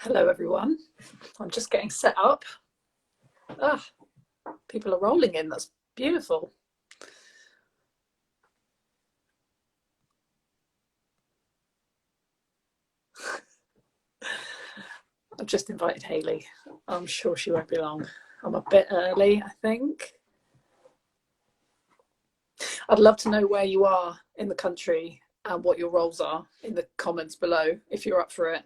Hello everyone. I'm just getting set up. Ah, people are rolling in. That's beautiful. I've just invited Hayley. I'm sure she won't be long. I'm a bit early, I think. I'd love to know where you are in the country and what your roles are in the comments below if you're up for it.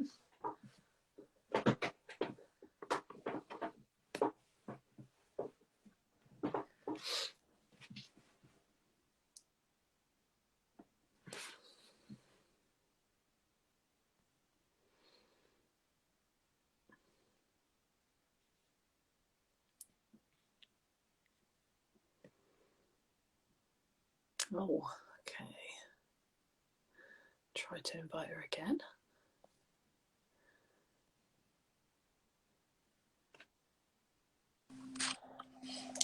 Oh, okay. Try to invite her again.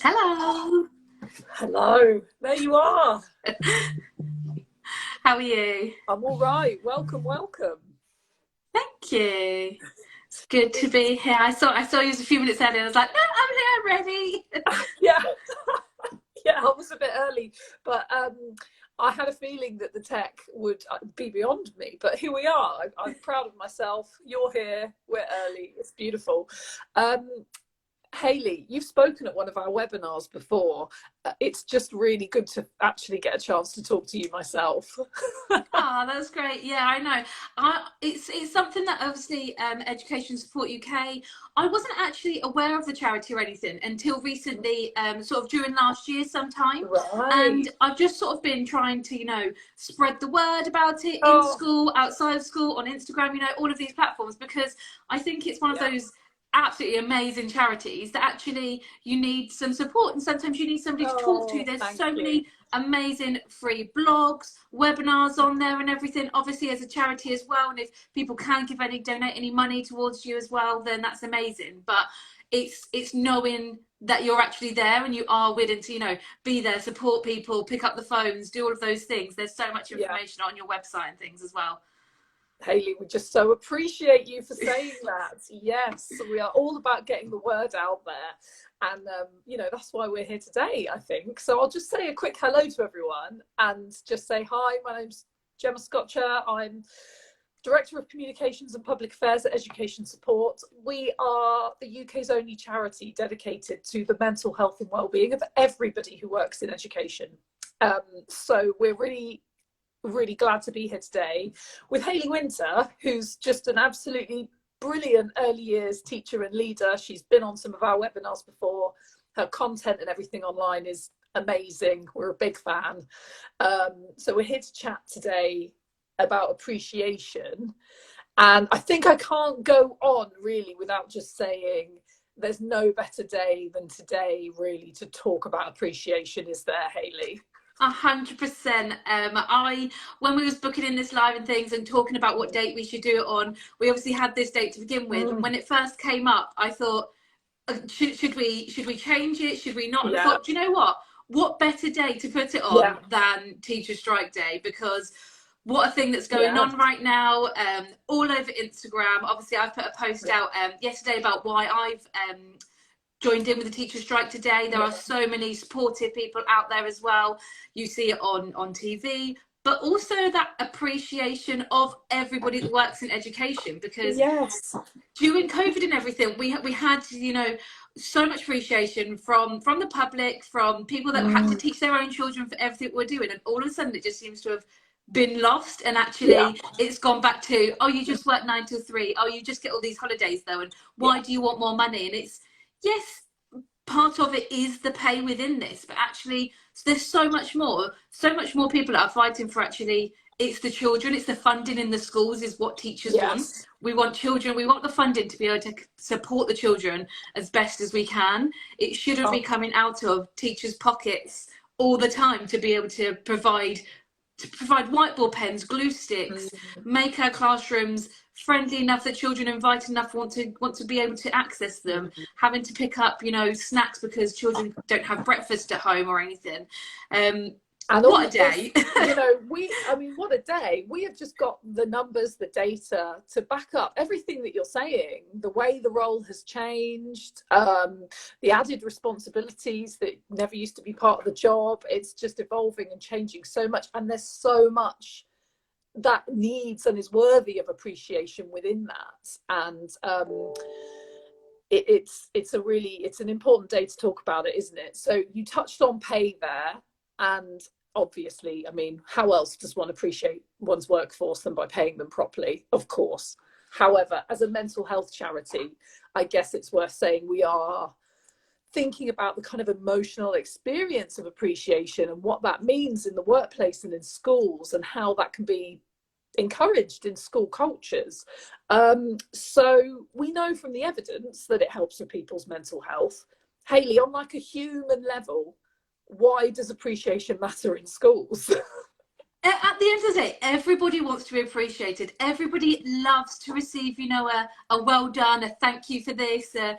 Hello. Hello. There you are. How are you? I'm all right. Welcome, welcome. Thank you. It's good to be here. I saw you a few minutes earlier. I was like, no, I'm here, ready. Yeah. Yeah, I was a bit early, but I had a feeling that the tech would be beyond me. But here we are. I'm proud of myself. You're here. We're early. It's beautiful. Hayley, you've spoken at one of our webinars before. It's just really good to actually get a chance to talk to you myself. Oh, that's great. Yeah, I know. It's something that obviously Education Support UK. I wasn't actually aware of the charity or anything until recently, sort of during last year sometime. Right. And I've just sort of been trying to, spread the word about it in Oh, school, outside of school, on Instagram, all of these platforms, because I think it's one of yeah. those absolutely amazing charities that actually you need some support, and sometimes you need somebody to talk to. Oh, There's thank so you. many amazing free blogs, webinars on there and everything, obviously as a charity as well, and if people can donate any money towards you as well, then that's amazing. But it's knowing that you're actually there and you are willing to be there, support people, pick up the phones, do all of those things. There's so much Yeah. information on your website and things as well. Hayley, we just so appreciate you for saying that. Yes, we are all about getting the word out there. And, that's why we're here today, I think. So I'll just say a quick hello to everyone and just say, hi, my name's Gemma Scotcher. I'm Director of Communications and Public Affairs at Education Support. We are the UK's only charity dedicated to the mental health and wellbeing of everybody who works in education. So we're really glad to be here today with Hayley Winter, who's just an absolutely brilliant early years teacher and leader. She's been on some of our webinars before. Her content and everything online is amazing. We're a big fan. So we're here to chat today about appreciation. And I think I can't go on really without just saying there's no better day than today really to talk about appreciation, is there, Hayley? 100%. When we was booking in this live and things and talking about what date we should do it on, we obviously had this date to begin with. And when it first came up, I thought, should we change it? Should we not? And I thought, do you know what better day to put it on than Teacher Strike Day? Because what a thing that's going on right now, all over Instagram. Obviously, I've put a post out yesterday about why I've joined in with the teacher strike today. There are so many supportive people out there as well. You see it on TV, but also that appreciation of everybody that works in education, because during COVID and everything, we had so much appreciation from the public, from people that had to teach their own children for everything we're doing, and all of a sudden it just seems to have been lost. And actually it's gone back to, oh, you just work 9 till 3, oh, you just get all these holidays though, and why do you want more money? And it's, yes, part of it is the pay within this, but actually there's so much more people that are fighting for, actually it's the children, it's the funding in the schools is what teachers want. We want children, we want the funding to be able to support the children as best as we can. It shouldn't be coming out of teachers' pockets all the time to be able to provide whiteboard pens, glue sticks, make our classrooms friendly enough that children invited enough want to be able to access them, having to pick up snacks because children don't have breakfast at home or anything. And all What a of this, day. you know, I mean, what a day. We have just got the numbers, the data to back up everything that you're saying, the way the role has changed, the added responsibilities that never used to be part of the job. It's just evolving and changing so much. And there's so much that needs and is worthy of appreciation within that. And it's an important day to talk about it, isn't it? So you touched on pay there, and obviously, I mean, how else does one appreciate one's workforce than by paying them properly? Of course. However, as a mental health charity, I guess it's worth saying we are thinking about the kind of emotional experience of appreciation and what that means in the workplace and in schools, and how that can be encouraged in school cultures. So we know from the evidence that it helps with people's mental health. Hayley, on like a human level, why does appreciation matter in schools? At the end of the day, everybody wants to be appreciated. Everybody loves to receive, you know, a well done, a thank you for this, a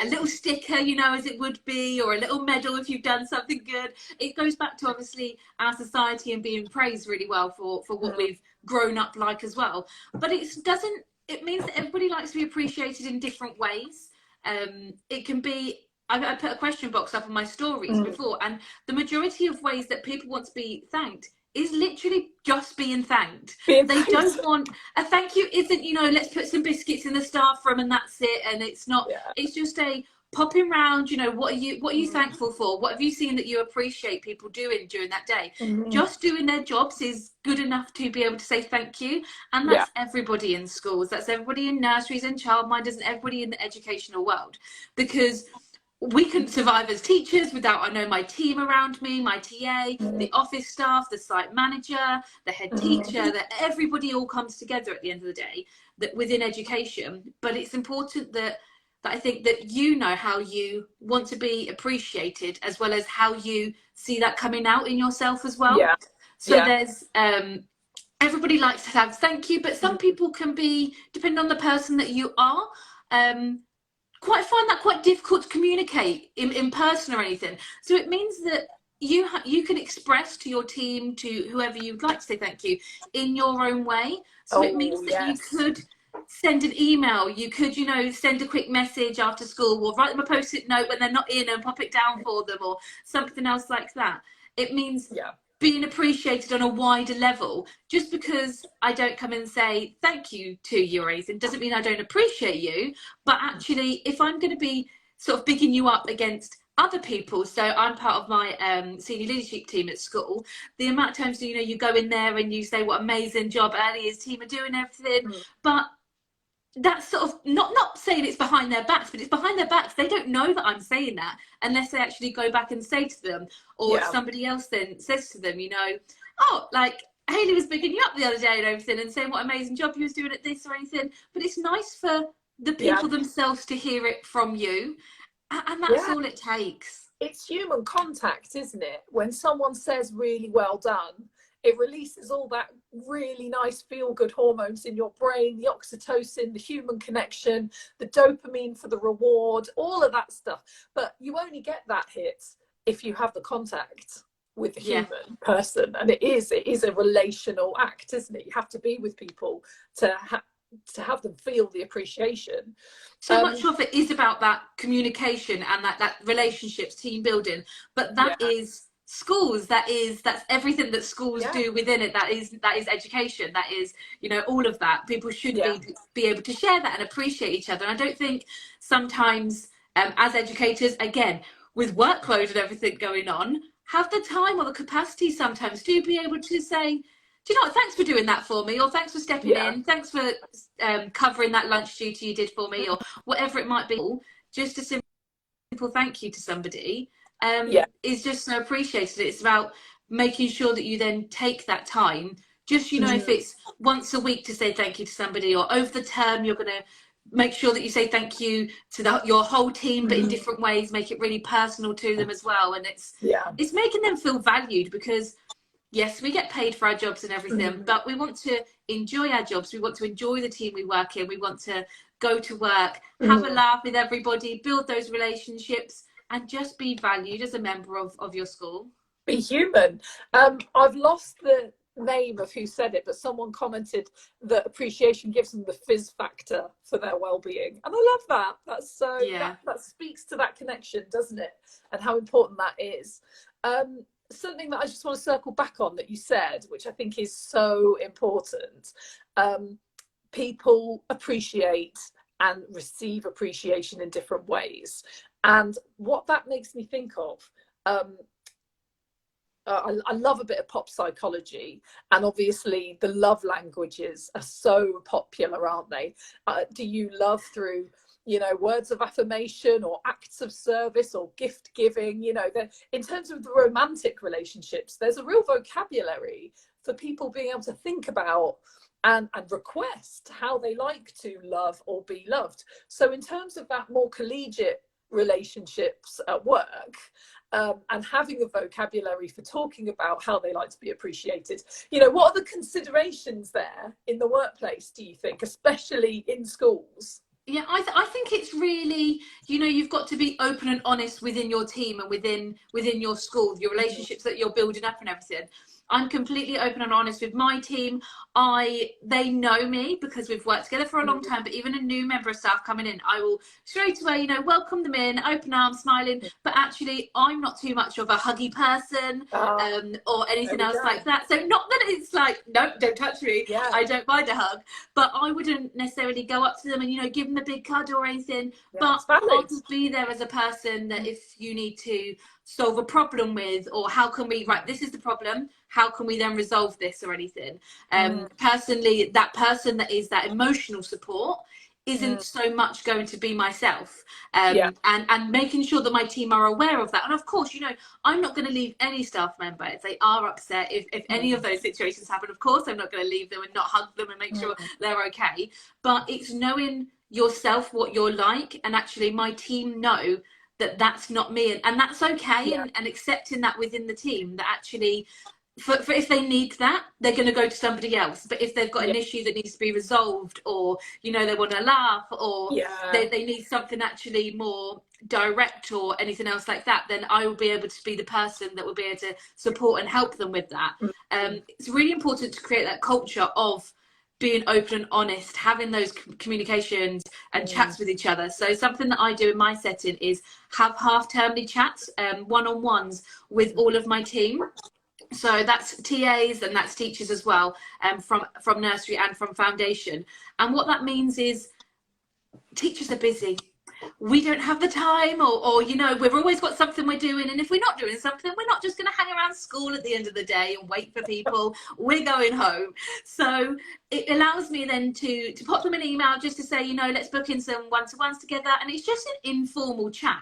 little sticker, you know, as it would be, or a little medal if you've done something good. It goes back to obviously our society and being praised really well for what we've grown up like as well. But it means that everybody likes to be appreciated in different ways. It can be, I put a question box up on my stories before, and the majority of ways that people want to be thanked is literally just being thanked. They don't want a thank you. Isn't, you know, let's put some biscuits in the staff room and that's it. And it's not. It's just a popping round. You know, what are you thankful for? What have you seen that you appreciate people doing during that day? Just doing their jobs is good enough to be able to say thank you. And that's everybody in schools. That's everybody in nurseries and childminders and everybody in the educational world, because we couldn't survive as teachers without, I know, my team around me, my TA, the office staff, the site manager, the head teacher, that everybody all comes together at the end of the day, that within education. But it's important that I think that you know how you want to be appreciated, as well as how you see that coming out in yourself as well. So there's everybody likes to have thank you, but some people can be, depending on the person that you are, find that quite difficult to communicate in person or anything. So it means that you can express to your team, to whoever you'd like to say thank you, in your own way. So it means that you could send an email, you could, you know, send a quick message after school, or write them a post-it note when they're not in and pop it down for them, or something else like that. It means being appreciated on a wider level. Just because I don't come and say thank you to you or anything doesn't mean I don't appreciate you. But actually, if I'm going to be sort of bigging you up against other people, so I'm part of my senior leadership team at school, the amount of times, you know, you go in there and you say what amazing job Early's team are doing, everything, but that's sort of not saying it's behind their backs, but it's behind their backs. They don't know that I'm saying that unless they actually go back and say to them, or somebody else then says to them, you know, oh, like Hayley was bigging you up the other day and everything, and saying what amazing job you was doing at this or anything. But it's nice for the people themselves to hear it from you, and that's all it takes. It's human contact, isn't it? When someone says really well done, it releases all that really nice feel-good hormones in your brain, the oxytocin, the human connection, the dopamine for the reward, all of that stuff. But you only get that hit if you have the contact with the human person. And it is a relational act, isn't it? You have to be with people to have them feel the appreciation. So much of it is about that communication and that relationships, team building. But that is schools, that's everything that schools do within it. That is education, that is, you know, all of that. People should be able to share that and appreciate each other. And I don't think sometimes as educators, again, with workload and everything going on, have the time or the capacity sometimes to be able to say, do you know what, thanks for doing that for me, or thanks for stepping in, thanks for covering that lunch duty you did for me, or whatever it might be. Just a simple thank you to somebody is just so appreciated. It's about making sure that you then take that time, just, you know, if it's once a week to say thank you to somebody, or over the term you're going to make sure that you say thank you to your whole team, but in different ways, make it really personal to them as well. And it's making them feel valued, because yes, we get paid for our jobs and everything, but we want to enjoy our jobs. We want to enjoy the team we work in. We want to go to work, have a laugh with everybody, build those relationships, and just be valued as a member of your school. Be human. I've lost the name of who said it, but someone commented that appreciation gives them the fizz factor for their well-being, and I love that. That's so that speaks to that connection, doesn't it, and how important that is. Something that I just want to circle back on that you said, which I think is so important. People appreciate and receive appreciation in different ways, and what that makes me think of, I love a bit of pop psychology, and obviously the love languages are so popular, aren't they? Do you love through, you know, words of affirmation or acts of service or gift giving? You know, in terms of the romantic relationships, there's a real vocabulary for people being able to think about and request how they like to love or be loved. So in terms of that more collegiate relationships at work, and having a vocabulary for talking about how they like to be appreciated, you know, what are the considerations there in the workplace, do you think, especially in schools? Yeah, I think it's really, you know, you've got to be open and honest within your team and within your school, your relationships that you're building up and everything. I'm completely open and honest with my team. They know me because we've worked together for a long time, but even a new member of staff coming in, I will straight away, you know, welcome them in, open arms, smiling. But actually, I'm not too much of a huggy person, or anything else like that. So not that it's like, no, don't touch me. Yeah. I don't mind a hug, but I wouldn't necessarily go up to them and, you know, give them a big cuddle or anything. Yeah, but I'll just be there as a person that if you need to solve a problem with, or how can we, right, this is the problem, how can we then resolve this or anything. Personally, that person that is that emotional support isn't so much going to be myself, and making sure that my team are aware of that. And of course, you know, I'm not going to leave any staff member if they are upset, if any of those situations happen. Of course, I'm not going to leave them and not hug them and make sure they're okay. But it's knowing yourself, what you're like, and actually my team know that that's not me, and that's okay. And accepting that within the team, that actually for if they need that, they're going to go to somebody else. But if they've got an issue that needs to be resolved, or, you know, they want to laugh, or they need something actually more direct or anything else like that, then I will be able to be the person that will be able to support and help them with that. It's really important to create that culture of being open and honest, having those communications and chats with each other. So something that I do in my setting is have half-termly chats, one-on-ones with all of my team. So that's TAs and that's teachers as well, from nursery and from foundation. And what that means is teachers are busy. We don't have the time, or you know, we've always got something we're doing, and if we're not doing something, we're not just going to hang around school at the end of the day and wait for people. We're going home. So it allows me then to pop them an email just to say, you know, let's book in some one-to-ones together, and it's just an informal chat.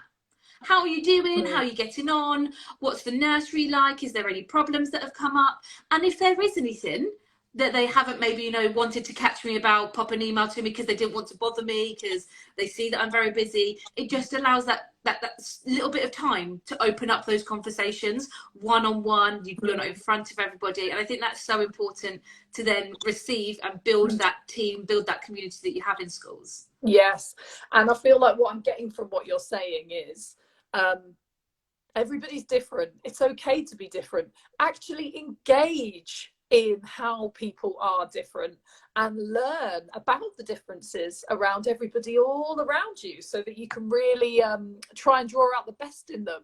How are you doing? How are you getting on? What's the nursery like? Is there any problems that have come up? And if there is anything that they haven't maybe, you know, wanted to catch me about, pop an email to me because they didn't want to bother me because they see that I'm very busy. It just allows that little bit of time to open up those conversations one-on-one. You've done it in front of everybody, and I think that's so important to then receive and build that team, build that community that you have in schools. Yes, and I feel like what I'm getting from what you're saying is everybody's different. It's okay to be different. Actually engage in how people are different and learn about the differences around everybody all around you, so that you can really try and draw out the best in them.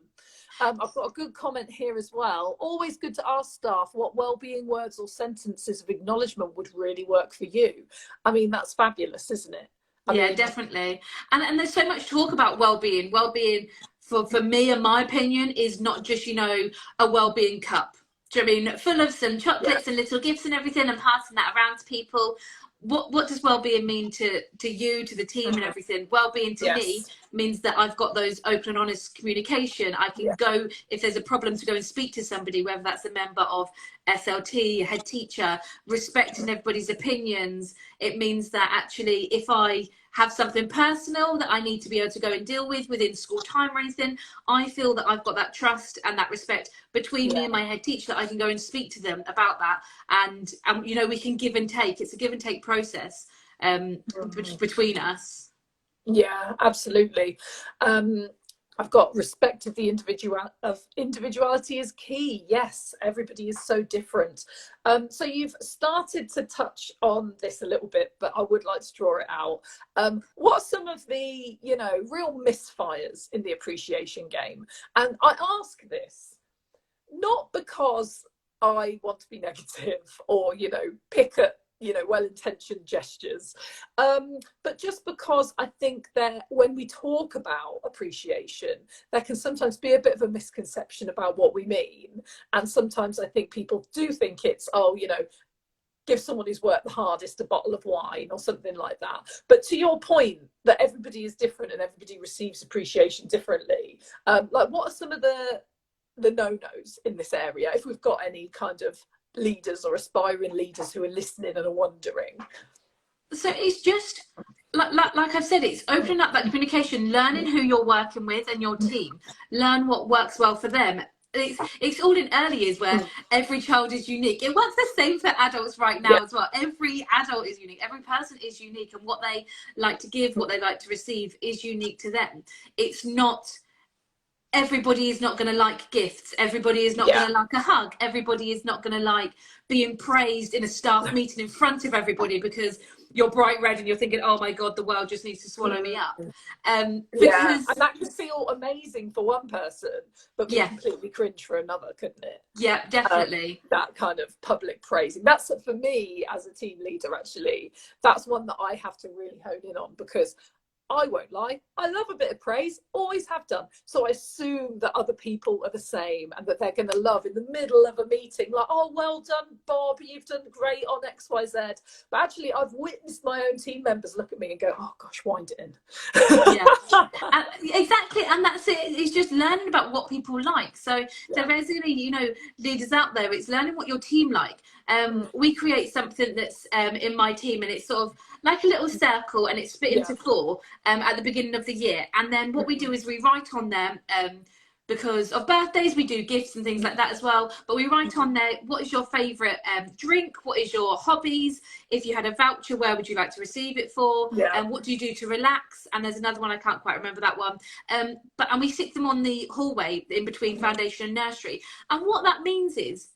I've got a good comment here as well. Always good to ask staff what well-being words or sentences of acknowledgement would really work for you. I mean, that's fabulous, isn't it? I mean, definitely. And there's so much talk about well-being. Well-being, for me, in my opinion, is not just, you know, a well-being cup. Do you know what I mean? Full of some chocolates and little gifts and everything, and passing that around to people. What does well-being mean to you, to the team and everything? Well-being to me means that I've got those open and honest communication. I can go, if there's a problem, to go and speak to somebody, whether that's a member of SLT, a head teacher, respecting everybody's opinions. It means that actually if I have something personal that I need to be able to go and deal with within school time or anything, I feel that I've got that trust and that respect between me and my head teacher, that I can go and speak to them about that. And you know, we can give and take. It's a give and take process between us. Yeah, absolutely. I've got respect of the individuality is key. Yes, everybody is so different. So you've started to touch on this a little bit, but I would like to draw it out. What are some of the, real misfires in the appreciation game? And I ask this not because I want to be negative or, pick at well-intentioned gestures, but just because I think that when we talk about appreciation, there can sometimes be a bit of a misconception about what we mean, and sometimes I think people do think it's give someone who's worked the hardest a bottle of wine or something like that. But to your point that everybody is different and everybody receives appreciation differently, like what are some of the no-nos in this area, if we've got any kind of leaders or aspiring leaders who are listening and are wondering? So it's just like I've said, it's opening up that communication, learning who you're working with and your team, learn what works well for them. It's all in early years where every child is unique. It works the same for adults right now as well. Every adult is unique. Every person is unique, and what they like to give, what they like to receive is unique to them. It's not, everybody is not going to like gifts. Everybody is not going to like a hug. Everybody is not going to like being praised in a staff meeting in front of everybody because you're bright red and you're thinking, oh my God, the world just needs to swallow me up. And that could feel amazing for one person, but be completely cringe for another, couldn't it? Yeah, definitely. That kind of public praising. That's, for me as a team leader, actually, that's one that I have to really hone in on, because I won't lie, I love a bit of praise, always have done. So I assume that other people are the same, and that they're going to love in the middle of a meeting, like, oh, well done, Bob, you've done great on XYZ. But actually, I've witnessed my own team members look at me and go, oh gosh, wind it in. Exactly. And that's it. It's just learning about what people like. So there's really, leaders out there, it's learning what your team like. We create something that's in my team, and it's sort of like a little circle, and it's split into 4 at the beginning of the year. And then what we do is we write on them, because of birthdays, we do gifts and things like that as well. But we write on there, what is your favourite drink? What is your hobbies? If you had a voucher, where would you like to receive it for? And what do you do to relax? And there's another one, I can't quite remember that one. And we stick them on the hallway in between foundation and nursery. And what that means is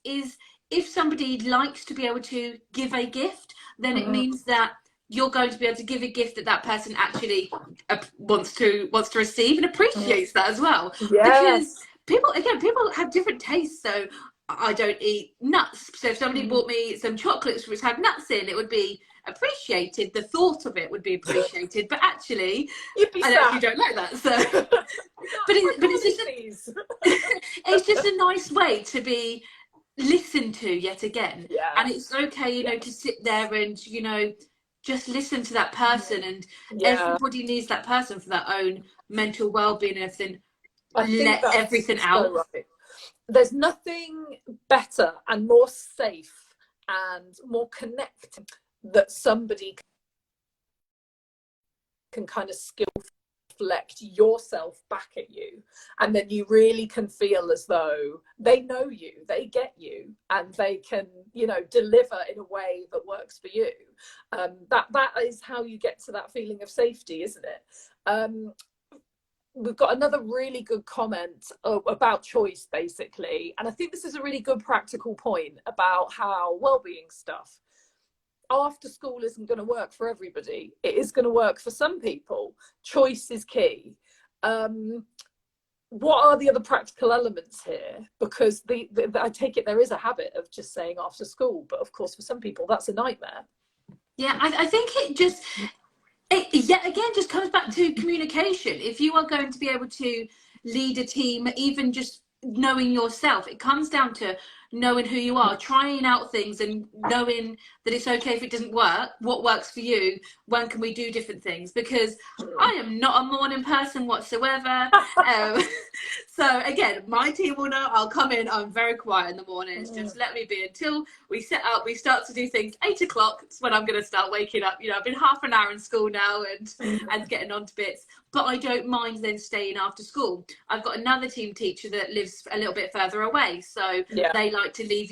if somebody likes to be able to give a gift, then it means that you're going to be able to give a gift that person actually wants to receive and appreciates that as well. Because people have different tastes. So I don't eat nuts. So if somebody bought me some chocolates which had nuts in, it would be appreciated. The thought of it would be appreciated. But actually, I actually don't like that. So, but it's just a nice way to be listened to yet again. And it's okay, to sit there and just listen to that person, and everybody needs that person for their own mental well-being and everything. Let everything out. Right. There's nothing better and more safe and more connected that somebody can kind of reflect yourself back at you, and then you really can feel as though they know you, they get you, and they can deliver in a way that works for you. That is how you get to that feeling of safety, isn't it? We've got another really good comment about choice, basically, and I think this is a really good practical point about how well-being stuff after school isn't going to work for everybody. It is going to work for some people. Choice is key. What are the other practical elements here? Because I take it there is a habit of just saying after school, but of course for some people that's a nightmare. I think it yet again just comes back to communication. If you are going to be able to lead a team, even just knowing yourself, it comes down to knowing who you are, trying out things, and knowing that it's okay if it doesn't work. What works for you? When can we do different things? Because I am not a morning person whatsoever. So again, my team will know I'll come in, I'm very quiet in the mornings. Just let me be until we set up, we start to do things. 8 o'clock is when I'm going to start waking up. I've been half an hour in school now and getting on to bits. But I don't mind then staying after school. I've got another team teacher that lives a little bit further away. So they like to leave,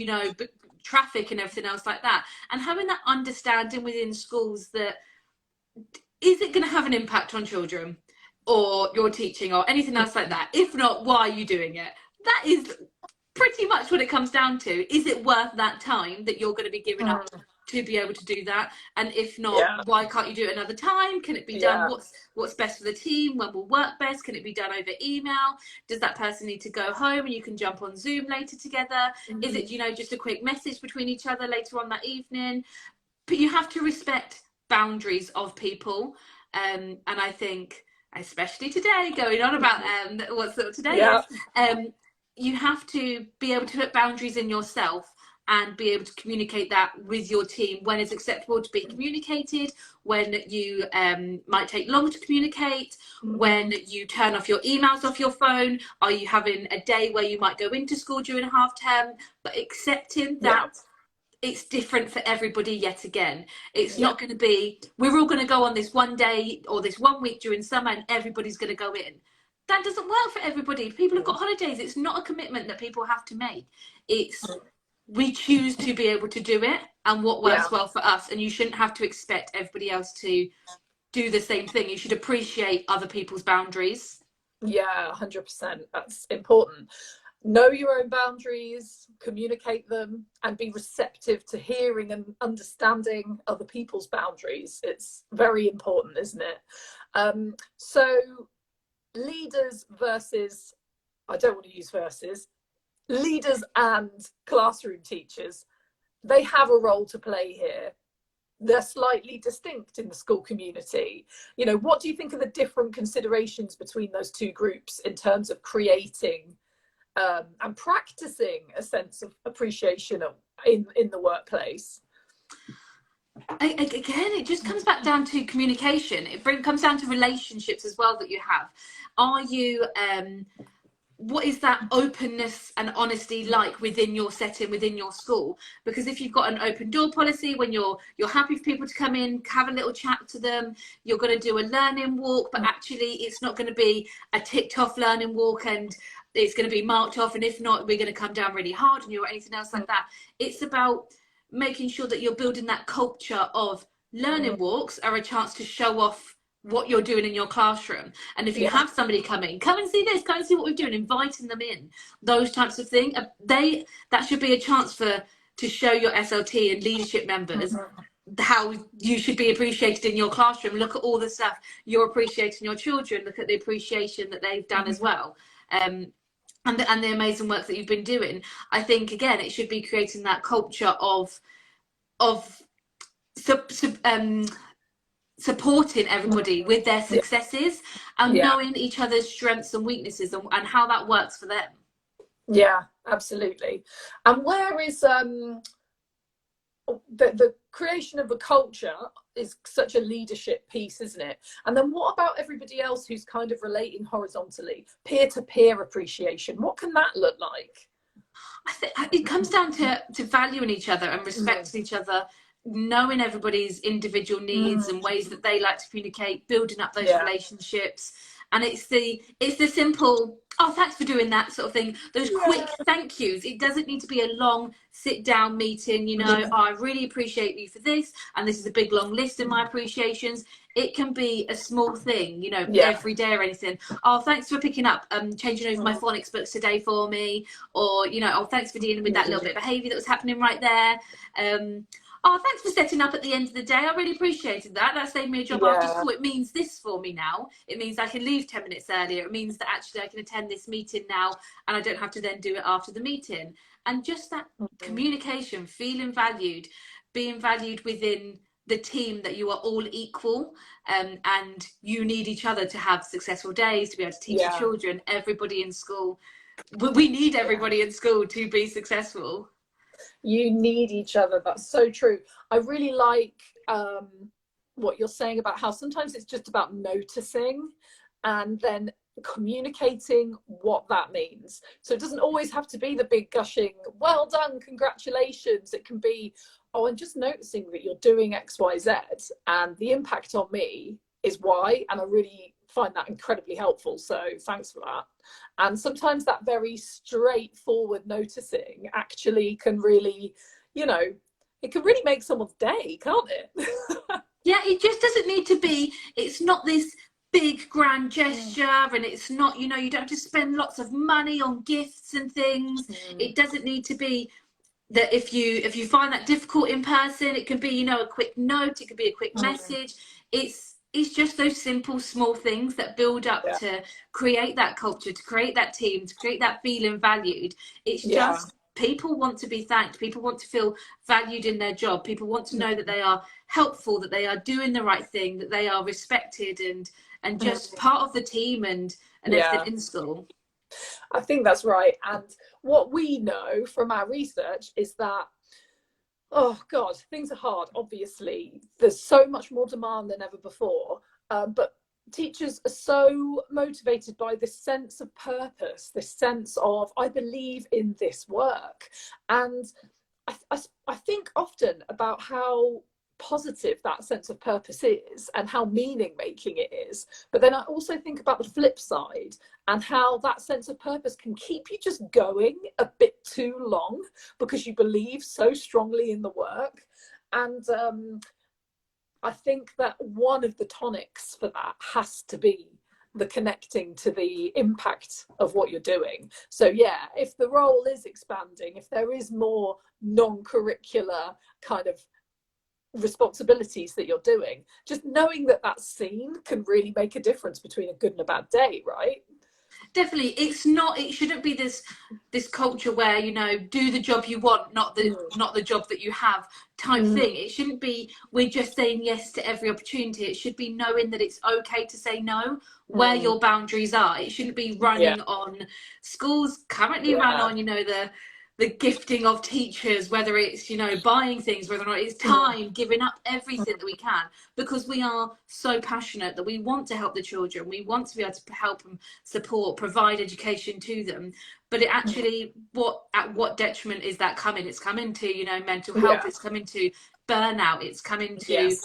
traffic and everything else like that. And having that understanding within schools that, is it going to have an impact on children? or you're teaching or anything else like that? If not, why are you doing it? That is pretty much what it comes down to. Is it worth that time that you're going to be giving up to be able to do that? And if not, why can't you do it another time? Can it be done? What's best for the team? When will work best? Can it be done over email? Does that person need to go home and you can jump on Zoom later together? Is it, you know, just a quick message between each other later on that evening? But you have to respect boundaries of people. And I think, especially today, going on about what sort of today is, you have to be able to put boundaries in yourself and be able to communicate that with your team when it's acceptable to be communicated, when you might take longer to communicate, when you turn off your emails off your phone. Are you having a day where you might go into school during a half term? But accepting that it's different for everybody yet again. It's not going to be, we're all going to go on this one day or this 1 week during summer and everybody's going to go in. That doesn't work for everybody. People have got holidays. It's not a commitment that people have to make. It's we choose to be able to do it and what works well for us. And you shouldn't have to expect everybody else to do the same thing. You should appreciate other people's boundaries. Yeah, 100%. That's important. Know your own boundaries, communicate them, and be receptive to hearing and understanding other people's boundaries. It's very important, isn't it? So leaders versus, I don't want to use versus, leaders and classroom teachers, they have a role to play here. They're slightly distinct in the school community. You know, what do you think are the different considerations between those two groups in terms of creating and practicing a sense of appreciation in the workplace? Again, it just comes back down to communication. It comes down to relationships as well that you have. Are you what is that openness and honesty like within your setting, within your school? Because if you've got an open door policy, when you're happy for people to come in, have a little chat to them, you're going to do a learning walk, but actually it's not going to be a ticked off learning walk and it's going to be marked off, and if not, we're going to come down really hard on you or anything else like that. It's about making sure that you're building that culture of learning walks are a chance to show off what you're doing in your classroom. And if you have somebody coming, come and see this, come and see what we're doing, inviting them in, those types of things, that should be a chance to show your SLT and leadership members how you should be appreciated in your classroom. Look at all the stuff you're appreciating your children, look at the appreciation that they've done as well. And the amazing work that you've been doing. I think, again, it should be creating that culture of supporting everybody with their successes and knowing each other's strengths and weaknesses and how that works for them. Yeah, absolutely. And where is the creation of a culture is such a leadership piece, isn't it? And then what about everybody else who's kind of relating horizontally? Peer-to-peer appreciation, what can that look like? I think it comes down to valuing each other and respecting each other, knowing everybody's individual needs and ways that they like to communicate, building up those relationships. And it's the simple, oh, thanks for doing that sort of thing. Those quick thank yous. It doesn't need to be a long sit down meeting, you know, oh, I really appreciate you for this. And this is a big long list of my appreciations. It can be a small thing, you know, every day or anything. Oh, thanks for picking up, changing over my phonics books today for me. Or, you know, oh, thanks for dealing with that little bit of behaviour that was happening right there. Oh, thanks for setting up at the end of the day. I really appreciated that. That saved me a job after school. It means this for me now. It means I can leave 10 minutes earlier. It means that actually I can attend this meeting now and I don't have to then do it after the meeting. And just that communication, feeling valued, being valued within the team, that you are all equal, and you need each other to have successful days, to be able to teach your children. Everybody in school, we need everybody in school to be successful. You need each other. That's so true. I really like what you're saying about how sometimes it's just about noticing and then communicating what that means. So it doesn't always have to be the big gushing, well done, congratulations. It can be, oh, I'm just noticing that you're doing X, Y, Z, and the impact on me is Y, and I really find that incredibly helpful. So thanks for that. And sometimes that very straightforward noticing actually can really, you know, it can really make someone's day, can't it? Yeah, it just doesn't need to be, it's not this big grand gesture, and it's not, you know, you don't have to spend lots of money on gifts and things. It doesn't need to be that if you find that difficult in person, it can be, you know, a quick note, it could be a quick message. It's just those simple small things that build up to create that culture, to create that team, to create that feeling valued. It's just people want to be thanked, people want to feel valued in their job, people want to know that they are helpful, that they are doing the right thing, that they are respected and just part of the team and everything in school. I think that's right. And what we know from our research is that, oh God, things are hard, obviously. There's so much more demand than ever before. But teachers are so motivated by this sense of purpose, this sense of, I believe in this work. And I think often about how positive that sense of purpose is and how meaning making it is. But then I also think about the flip side and how that sense of purpose can keep you just going a bit too long because you believe so strongly in the work. And I think that one of the tonics for that has to be the connecting to the impact of what you're doing. So yeah, if the role is expanding, if there is more non-curricular kind of responsibilities that you're doing, just knowing that that's seen can really make a difference between a good and a bad day, right? Definitely. It shouldn't be this culture where, you know, do the job you want, not the job that you have type thing. It shouldn't be we're just saying yes to every opportunity. It should be knowing that it's okay to say no, where your boundaries are. It shouldn't be running on, schools currently run on, you know, the gifting of teachers, whether it's, you know, buying things, whether or not it's time, giving up everything that we can, because we are so passionate that we want to help the children. We want to be able to help them, support, provide education to them. But it actually, at what detriment is that coming? It's coming to, you know, mental health. It's coming to burnout. It's coming to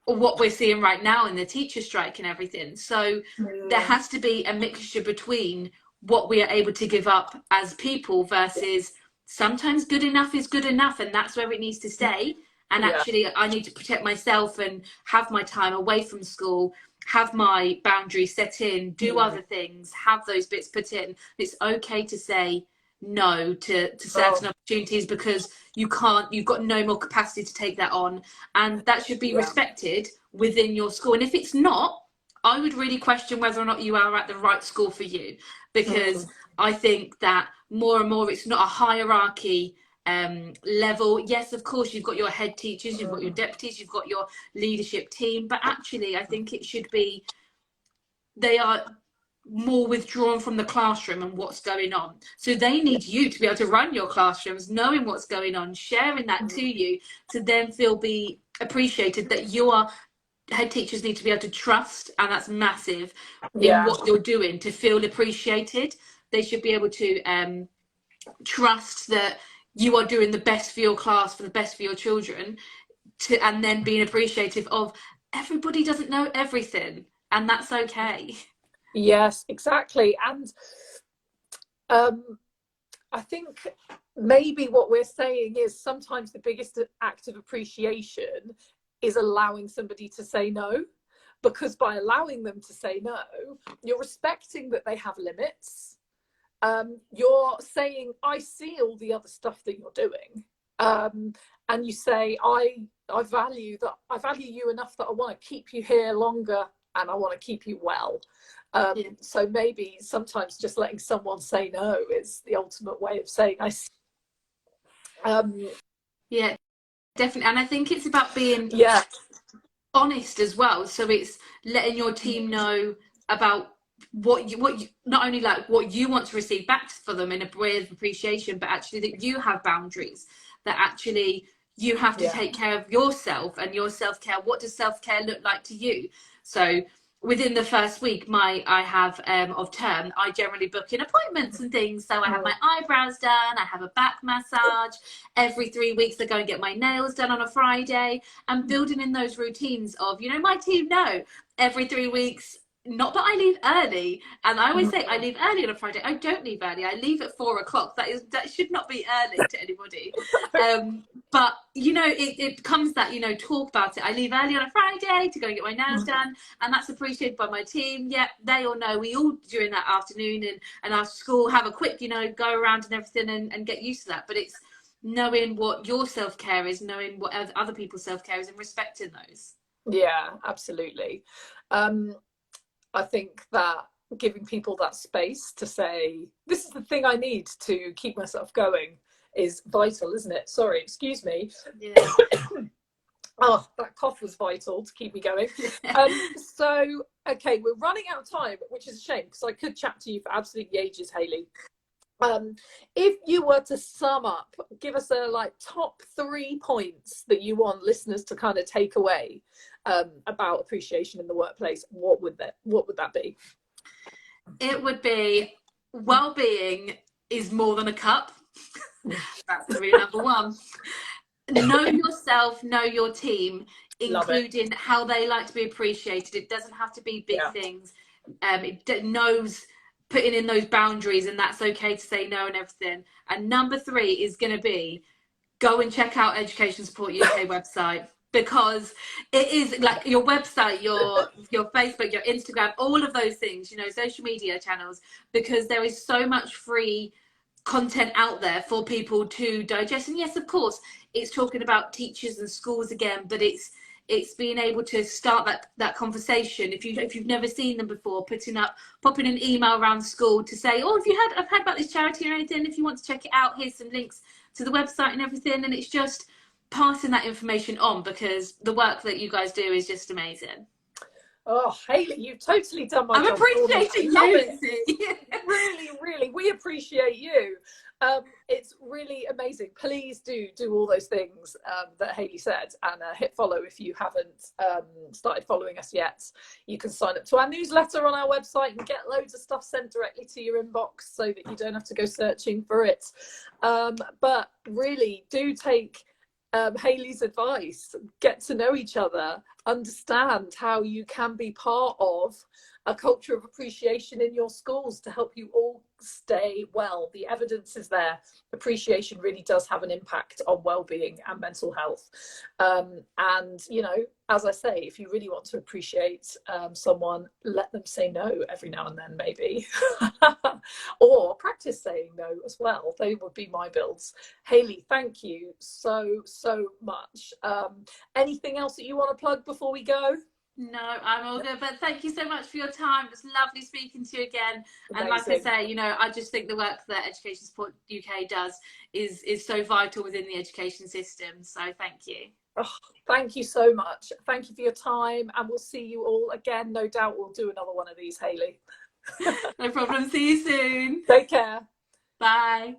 what we're seeing right now in the teacher strike and everything. So there has to be a mixture between what we are able to give up as people versus sometimes good enough is good enough, and that's where it needs to stay. And actually I need to protect myself and have my time away from school, have my boundaries set in, do other things, have those bits put in. It's okay to say no to certain opportunities because you've got no more capacity to take that on, and that should be respected within your school. And if it's not, I would really question whether or not you are at the right school for you, because I think that more and more it's not a hierarchy level. Yes, of course, you've got your head teachers, you've got your deputies, you've got your leadership team, but actually I think it should be they are more withdrawn from the classroom and what's going on. So they need you to be able to run your classrooms, knowing what's going on, sharing that to you, to then be appreciated, that you are head teachers need to be able to trust, and that's massive in what you're doing, to feel appreciated. They should be able to trust that you are doing the best for your class, for the best for your children, and then being appreciative of everybody doesn't know everything, and that's okay. Yes, exactly. And I think maybe what we're saying is sometimes the biggest act of appreciation is allowing somebody to say no, because by allowing them to say no, you're respecting that they have limits. You're saying, I see all the other stuff that you're doing, and you say, I value you enough that I want to keep you here longer and I want to keep you well. So maybe sometimes just letting someone say no is the ultimate way of saying I see. Yeah, definitely. And I think it's about being honest as well. So it's letting your team know about what you not only like what you want to receive back for them in a way of appreciation, but actually that you have boundaries, that actually you have to take care of yourself and your self-care. What does self-care look like to you? So within the first week I have of term, I generally book in appointments and things. So I have my eyebrows done, I have a back massage every 3 weeks. I go and get my nails done on a Friday, and building in those routines of, you know, my team know every 3 weeks not that I leave early, and I always say I leave early on a Friday. I don't leave early. I leave at 4 o'clock. That should not be early to anybody. But you know, it comes that, you know, talk about it. I leave early on a Friday to go and get my nails done, and that's appreciated by my team. Yeah, they all know we all during that afternoon and after school have a quick, you know, go around and everything and get used to that. But it's knowing what your self-care is, knowing what other people's self-care is, and respecting those. Yeah, absolutely. I think that giving people that space to say, this is the thing I need to keep myself going is vital, isn't it? Sorry, excuse me. Yeah. Oh, that cough was vital to keep me going. So, okay, we're running out of time, which is a shame because I could chat to you for absolutely ages, Hayley. If you were to sum up, give us a top 3 points that you want listeners to kind of take away about appreciation in the workplace, what would that be? It would be well-being is more than a cup. That's really number 1. Know yourself, know your team, including how they like to be appreciated. It doesn't have to be big things. It knows putting in those boundaries, and that's okay to say no and everything. And number 3 is going to be go and check out Education Support UK website, because it is like your website, your Facebook, your Instagram, all of those things, you know, social media channels, because there is so much free content out there for people to digest. And yes, of course, it's talking about teachers and schools again, but it's being able to start that conversation. If you've never seen them before, popping an email around school to say, oh, I've heard about this charity or anything, if you want to check it out, here's some links to the website and everything. And it's just passing that information on, because the work that you guys do is just amazing. Oh, Hayley, you've totally done my job. I'm appreciating you. Really, really, we appreciate you. It's really amazing. Please do all those things that Hayley said, and hit follow if you haven't started following us yet. You can sign up to our newsletter on our website and get loads of stuff sent directly to your inbox so that you don't have to go searching for it. But really do take Hayley's advice, get to know each other, understand how you can be part of a culture of appreciation in your schools to help you all stay well. The evidence is there. Appreciation really does have an impact on well-being and mental health. And, you know, as I say, if you really want to appreciate someone, let them say no every now and then, maybe. Or practice saying no as well. They would be my builds. Hayley, thank you so much. Anything else that you want to plug before we go? No, I'm all good. But thank you so much for your time. It was lovely speaking to you again. Amazing. And like I say, you know, I just think the work that Education Support UK does is so vital within the education system. So thank you. Oh, thank you so much. Thank you for your time, and we'll see you all again. No doubt we'll do another one of these, Hayley. No problem. See you soon. Take care. Bye.